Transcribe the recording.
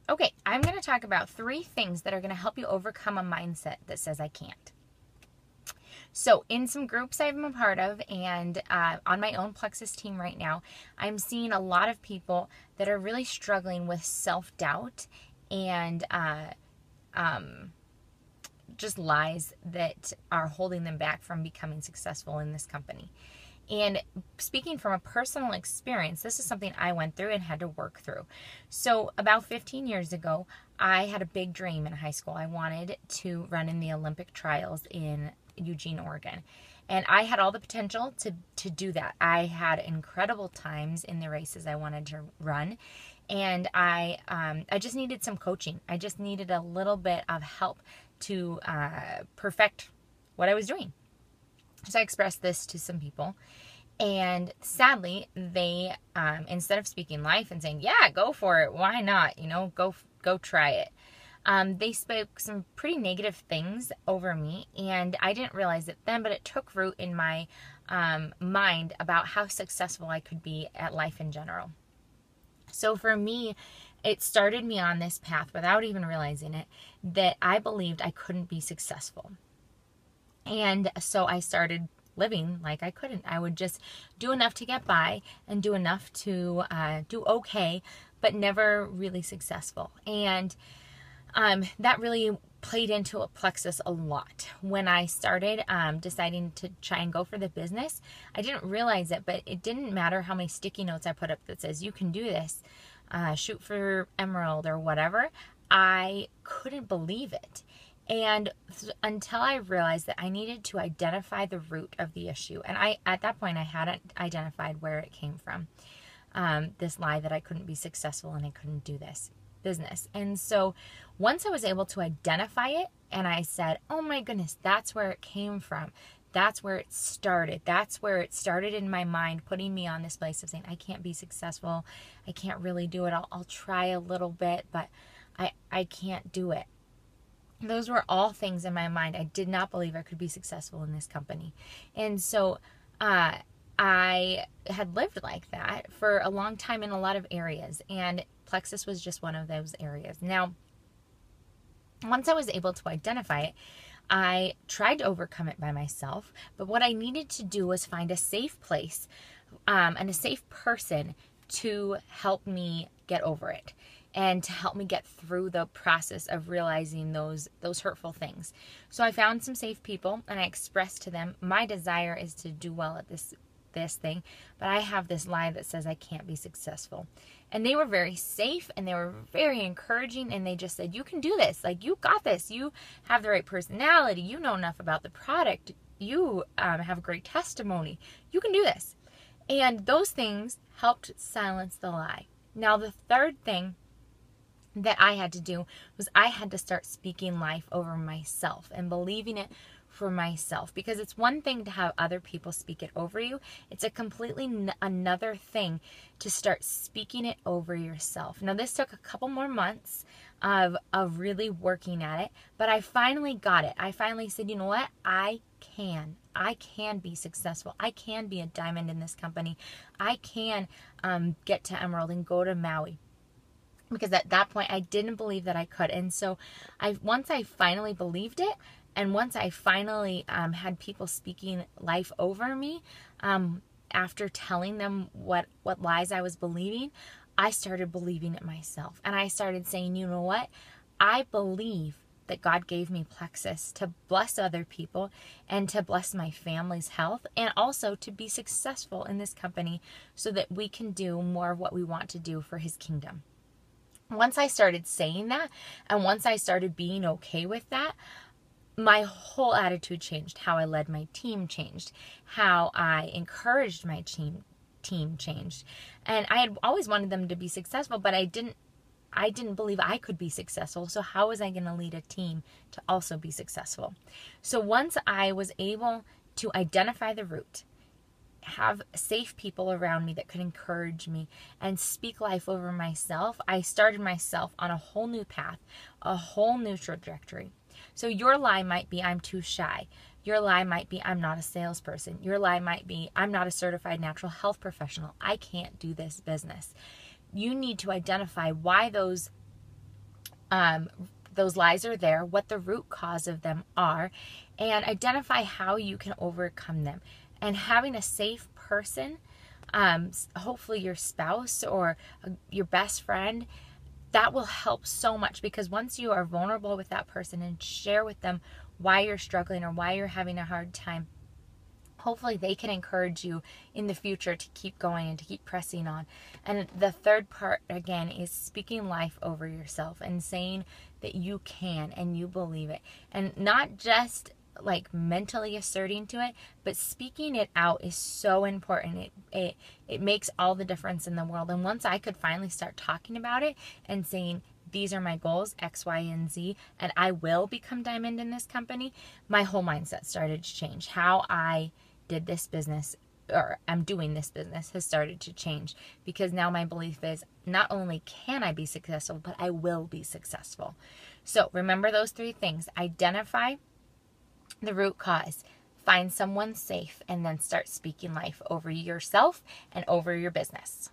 Okay, I'm going to talk about 3 things that are going to help you overcome a mindset that says I can't. So in some groups I'm a part of and on my own Plexus team right now, I'm seeing a lot of people that are really struggling with self-doubt and just lies that are holding them back from becoming successful in this company. And speaking from a personal experience, this is something I went through and had to work through. So about 15 years ago, I had a big dream in high school. I wanted to run in the Olympic trials in Eugene, Oregon. And I had all the potential to do that. I had incredible times in the races I wanted to run. And I just needed some coaching. I just needed a little bit of help to perfect what I was doing. So I expressed this to some people, and sadly, they instead of speaking life and saying, "Yeah, go for it, why not? Go try it," they spoke some pretty negative things over me, and I didn't realize it then, but it took root in my mind about how successful I could be at life in general. So for me, it started me on this path without even realizing it, that I believed I couldn't be successful. And so I started living like I couldn't. I would just do enough to get by and do enough to do okay, but never really successful. And that really played into a Plexus a lot. When I started deciding to try and go for the business, I didn't realize it, but it didn't matter how many sticky notes I put up that says, "You can do this, shoot for Emerald," or whatever. I couldn't believe it. And until I realized that I needed to identify the root of the issue. And at that point, I hadn't identified where it came from. This lie that I couldn't be successful and I couldn't do this business. And so once I was able to identify it and I said, "Oh my goodness, that's where it came from. That's where it started. That's where it started in my mind, putting me on this place of saying, I can't be successful. I can't really do it. I'll try a little bit, but I can't do it." Those were all things in my mind. I did not believe I could be successful in this company. And so I had lived like that for a long time in a lot of areas. And Plexus was just one of those areas. Now, once I was able to identify it, I tried to overcome it by myself. But what I needed to do was find a safe place and a safe person to help me get over it, and to help me get through the process of realizing those hurtful things. So I found some safe people and I expressed to them, my desire is to do well at this thing, but I have this lie that says I can't be successful. And they were very safe and they were very encouraging, and they just said, "You can do this. Like, you got this. You have the right personality. You know enough about the product. You have a great testimony. You can do this." And those things helped silence the lie. Now, the third thing that I had to do was I had to start speaking life over myself and believing it for myself, because it's one thing to have other people speak it over you. It's a completely another thing to start speaking it over yourself. Now, this took a couple more months of really working at it, but I finally got it. I finally said, "You know what? I can be successful. I can be a diamond in this company. I can get to Emerald and go to Maui." Because at that point, I didn't believe that I could. And so once I finally believed it, and once I finally had people speaking life over me, after telling them what lies I was believing, I started believing it myself. And I started saying, "You know what? I believe that God gave me Plexus to bless other people and to bless my family's health, and also to be successful in this company so that we can do more of what we want to do for His kingdom." Once I started saying that, and once I started being okay with that, my whole attitude changed. How I led my team changed. How I encouraged my team changed. And I had always wanted them to be successful, but I didn't believe I could be successful. So how was I going to lead a team to also be successful? So once I was able to identify the root, have safe people around me that could encourage me, and speak life over myself, I started myself on a whole new path, a whole new trajectory. So your lie might be, "I'm too shy." Your lie might be, "I'm not a salesperson." Your lie might be, "I'm not a certified natural health professional. I can't do this business." You need to identify why those those lies are there, what the root cause of them are, and identify how you can overcome them. And having a safe person, hopefully your spouse or your best friend, that will help so much, because once you are vulnerable with that person and share with them why you're struggling or why you're having a hard time, hopefully they can encourage you in the future to keep going and to keep pressing on. And the third part, again, is speaking life over yourself and saying that you can and you believe it. And not just like mentally asserting to it, but speaking it out is so important. It makes all the difference in the world. And once I could finally start talking about it and saying, these are my goals, X, Y, and Z, and I will become diamond in this company, my whole mindset started to change. How I did this business, or I'm doing this business, has started to change, because now my belief is not only can I be successful, but I will be successful. So remember those three things: identify the root cause, find someone safe, and then start speaking life over yourself and over your business.